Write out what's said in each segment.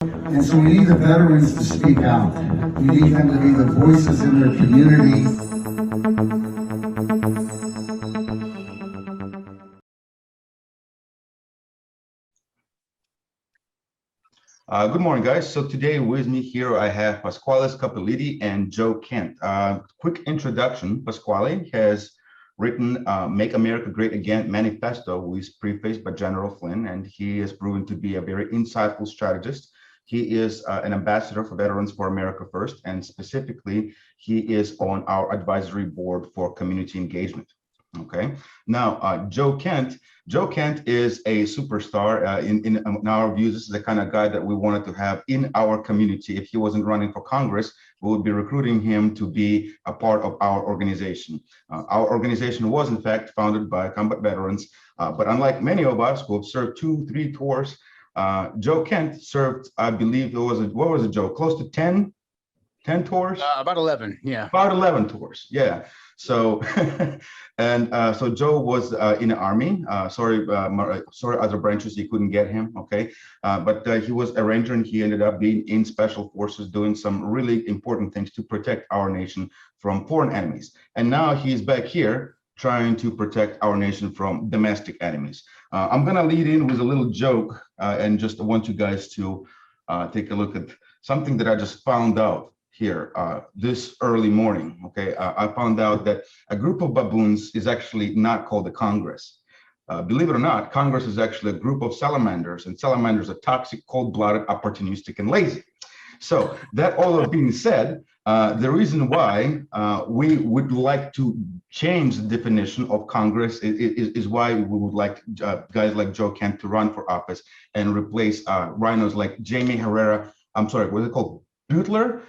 And so we need the veterans to speak out. We need them to be the voices in their community. Good morning, guys. So today with me here, I have Pasquale Scopelliti and Joe Kent. Quick introduction. Pasquale has written Make America Great Again manifesto, which is prefaced by General Flynn, and he has proven to be a very insightful strategist. He is an ambassador for Veterans for America First, and specifically, he is on our advisory board for community engagement. Okay. Now, Joe Kent is a superstar. In our views, this is the kind of guy that we wanted to have in our community. If he wasn't running for Congress, we would be recruiting him to be a part of our organization. Our organization was, in fact, founded by combat veterans, but unlike many of us who have served 2-3 tours, Joe Kent served, I believe it was, what was it, Joe? Close to 10 tours? About 11, yeah. About 11 tours, yeah. So, so Joe was in the Army. Sorry, other branches, you couldn't get him, okay? But he was a Ranger, and he ended up being in Special Forces, doing some really important things to protect our nation from foreign enemies. And now he's back here trying to protect our nation from domestic enemies. I'm gonna lead in with a little joke and just want you guys to take a look at something that I just found out here this early morning. Okay, I found out that a group of baboons is actually not called a Congress. Believe it or not, Congress is actually a group of salamanders, and salamanders are toxic, cold-blooded, opportunistic, and lazy. So that all of being said, the reason why we would like to change the definition of Congress is why we would like guys like Joe Kent to run for office and replace rhinos like Jamie Herrera. I'm sorry, what is it called? Butler,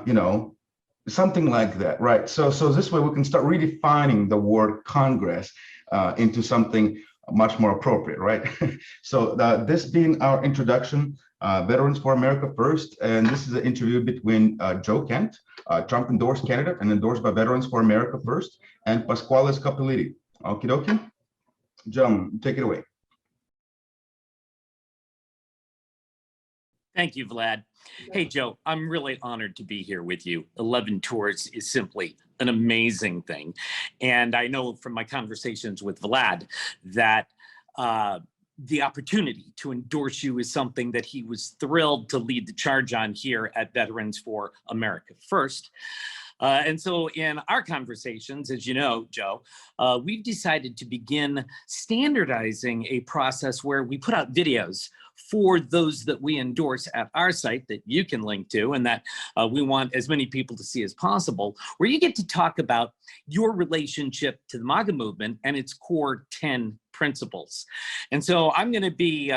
you know, something like that, right? So this way we can start redefining the word Congress into something much more appropriate, right? So this being our introduction, Veterans for America First, and this is an interview between Joe Kent, Trump endorsed candidate and endorsed by Veterans for America First, and Pasquale Scopelliti. Okie dokie. Joe, take it away. Thank you, Vlad. Hey, Joe, I'm really honored to be here with you. 11 tours is simply an amazing thing. And I know from my conversations with Vlad that the opportunity to endorse you is something that he was thrilled to lead the charge on here at Veterans for America First. And so in our conversations, as you know, Joe, we've decided to begin standardizing a process where we put out videos for those that we endorse at our site that you can link to, and that we want as many people to see as possible, where you get to talk about your relationship to the MAGA movement and its core 10 principles. And so I'm going to be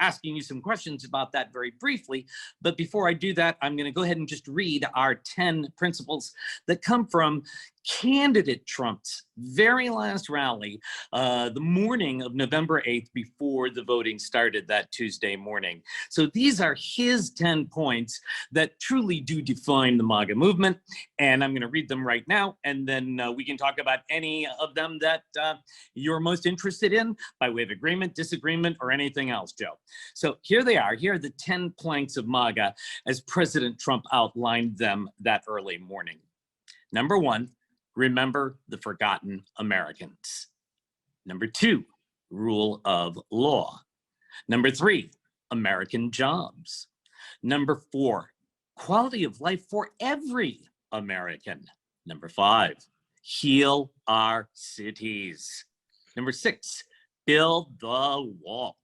asking you some questions about that very briefly. But before I do that, I'm going to go ahead and just read our 10 principles that come from candidate Trump's very last rally, the morning of November 8th, before the voting started that Tuesday morning. So these are his 10 points that truly do define the MAGA movement. And I'm going to read them right now, and then we can talk about any of them that you're most interested in by way of agreement, disagreement, or anything else, Joe. So here they are. Here are the 10 planks of MAGA as President Trump outlined them that early morning. Number 1, remember the forgotten Americans. Number 2, rule of law. Number 3, American jobs. Number 4, quality of life for every American. Number 5, heal our cities. Number 6, build the wall.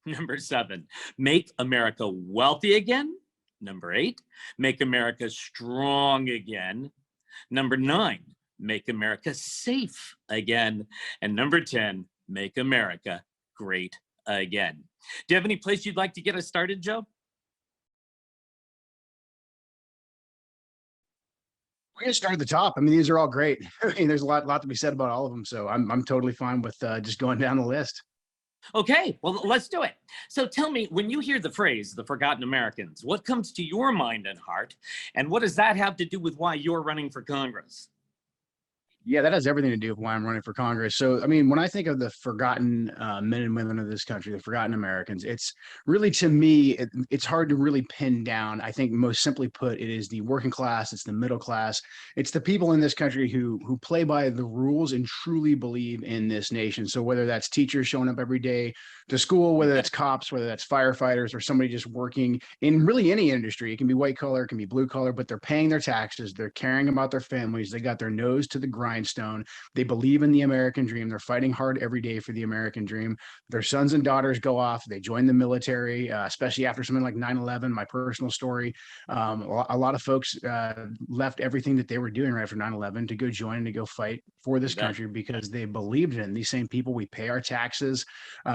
Number 7, make America wealthy again. Number 8, make America strong again. Number 9, make America safe again. And number 10, make America great again. Do you have any place you'd like to get us started, Joe? We're going to start at the top. I mean, these are all great. I mean, there's a lot to be said about all of them. So I'm totally fine with just going down the list. Okay, well, let's do it. So tell me, when you hear the phrase, the forgotten Americans, what comes to your mind and heart? And what does that have to do with why you're running for Congress? Yeah, that has everything to do with why I'm running for Congress. So, I mean, when I think of the forgotten men and women of this country, the forgotten Americans, it's really, to me, it's hard to really pin down. I think most simply put, it is the working class, it's the middle class, it's the people in this country who play by the rules and truly believe in this nation. So whether that's teachers showing up every day to school, whether that's cops, whether that's firefighters, or somebody just working in really any industry, it can be white collar, it can be blue collar, but they're paying their taxes, they're caring about their families, they got their nose to the grindstone, they believe in the American dream, they're fighting hard every day for the American dream. Their sons and daughters go off, they join the military, especially after something like 9/11, my personal story. A lot of folks left everything that they were doing right after 9/11 to go join and to go fight for this country because they believed in these same people. We pay our taxes,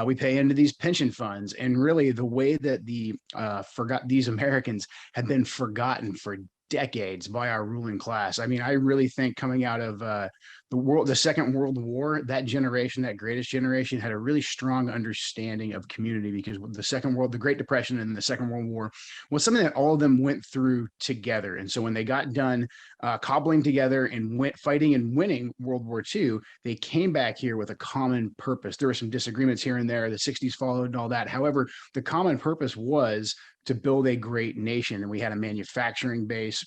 we pay into these pension funds, and really the way that these Americans have been forgotten for decades by our ruling class. I mean, I really think coming out of the Second World War, that generation, that greatest generation, had a really strong understanding of community, because the Great Depression and the Second World War was something that all of them went through together. And so when they got done cobbling together and went fighting and winning World War II, they came back here with a common purpose. There were some disagreements here and there. The 60s followed and all that. However, the common purpose was to build a great nation. And we had a manufacturing base,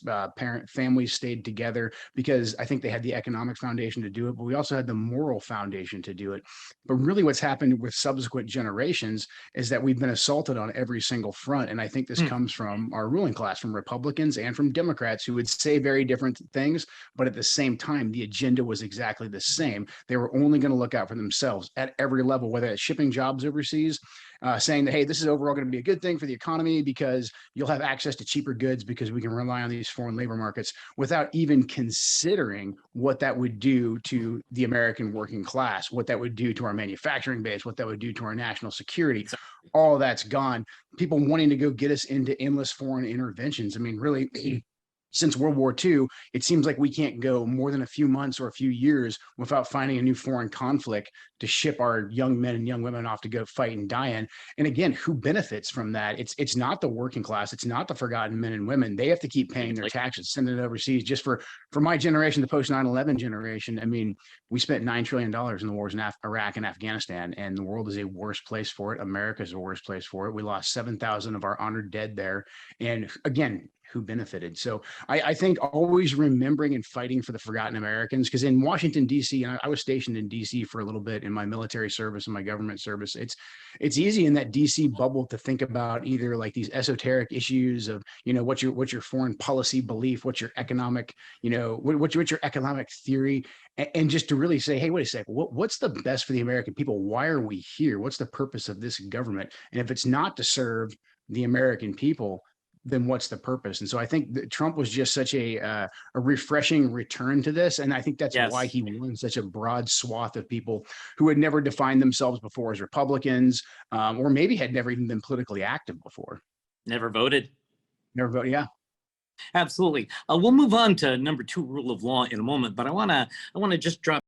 families stayed together because I think they had the economic foundation to do it, but we also had the moral foundation to do it. But really what's happened with subsequent generations is that we've been assaulted on every single front. And I think this comes from our ruling class, from Republicans and from Democrats, who would say very different things, but at the same time, the agenda was exactly the same. They were only going to look out for themselves at every level, whether it's shipping jobs overseas, saying that, hey, this is overall going to be a good thing for the economy because you'll have access to cheaper goods because we can rely on these foreign labor markets, without even considering what that would do to the American working class, what that would do to our manufacturing base, what that would do to our national security. All that's gone. People wanting to go get us into endless foreign interventions. I mean, really, since World War II, it seems like we can't go more than a few months or a few years without finding a new foreign conflict to ship our young men and young women off to go fight and die in. And again, who benefits from that? It's not the working class. It's not the forgotten men and women. They have to keep paying their taxes, sending it overseas. Just for my generation, the post 9/11 generation, I mean, we spent $9 trillion in the wars in Iraq and Afghanistan, and the world is a worse place for it. America is a worse place for it. We lost 7,000 of our honored dead there. And again, who benefited? So I think always remembering and fighting for the forgotten Americans, because in Washington, D.C., and I was stationed in D.C. for a little bit in my military service and my government service, it's easy in that D.C. bubble to think about either like these esoteric issues of, what's your foreign policy belief, what's your economic, what's your economic theory, and just to really say, hey, wait a second, what's the best for the American people? Why are we here? What's the purpose of this government? And if it's not to serve the American people, then what's the purpose? And so I think that Trump was just such a refreshing return to this. And I think that's why he won such a broad swath of people who had never defined themselves before as Republicans, or maybe had never even been politically active before. Never voted. Never voted. Yeah. Absolutely. We'll move on to number 2 rule of law in a moment, but I want to just drop